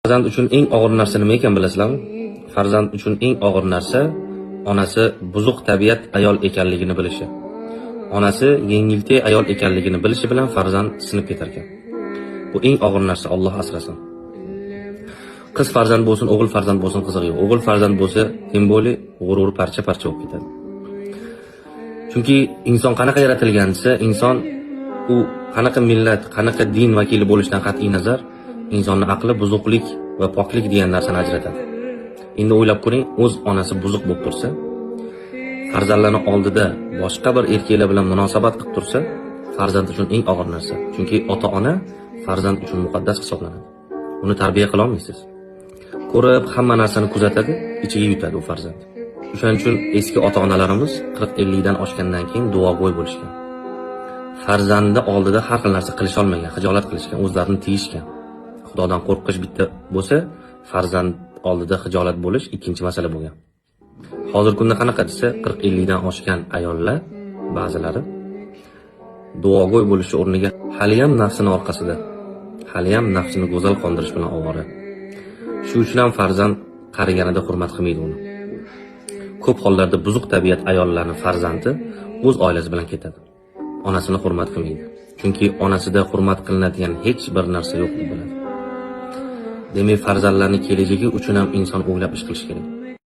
Farzand uchun eng og'ir narsa nima ekan bilasizlarmi? Farzand uchun eng og'ir narsa onasi buzuq tabiat ayol ekanligini bilishi. Onasi yengiltay ayol ekanligini bilishi bilan farzand sinib ketar ekan. Bu eng og'ir narsa, Alloh asrasin. Qiz farzand bo'lsin, o'g'il farzand bo'lsin qizig'i yo'q. O'g'il farzand bo'lsa, tем более g'urur parcha-parcha bo'lib ketadi. Chunki inson qanaqa yaratilgan desa, inson u qanaqa millat, qanaqa din vakili bo'lishidan qat'iy nazar insonning aqli buzuqlik va poklik degan narsani ajratadi. Endi o'ylab ko'ring, o'z onasi buzuq bo'lib tursa, farzandlarning oldida boshqa bir erkaklar bilan munosabat qilib tursa, farzand uchun eng og'ir narsa. Chunki ota-ona farzand uchun muqaddas hisoblanadi. Uni tarbiya qila olmaysiz. Ko'rib, hamma narsani kuzatadi, ichiga yutadi u farzand. O'shaning uchun eski ota-onalarimiz 40-50 dan oshgandan keyin duogo'y bo'lishgan. Farzandi oldida har xil narsa qilisha olmagan, xijolat qilishgan, o'zlarini tiyishgan. Xudodan qo'rqish bitta bo'lsa, farzand oldida xijolat bo'lish ikkinchi masala bo'lgan. Hozirgi kunda qanaqa desa, 40-50 dan oshgan ayollar ba'zilari duogo'y bo'lish o'rniga hali ham nafsini orqasida, hali ham nafsini go'zal qondirish bilan ovora. Shu uchun ham farzand qariganida hurmat qilmaydi uni. Ko'p hollarda buzuq tabiat ayollarning farzandi o'z oilasi bilan ketadi. Onasini hurmat qilmaydi. Chunki onasida hurmat qilinadigan hech bir narsa yo'q deb biladi. Demak, farzandlarning kelajagi uchun ham inson o'ylab ish qilish kerak.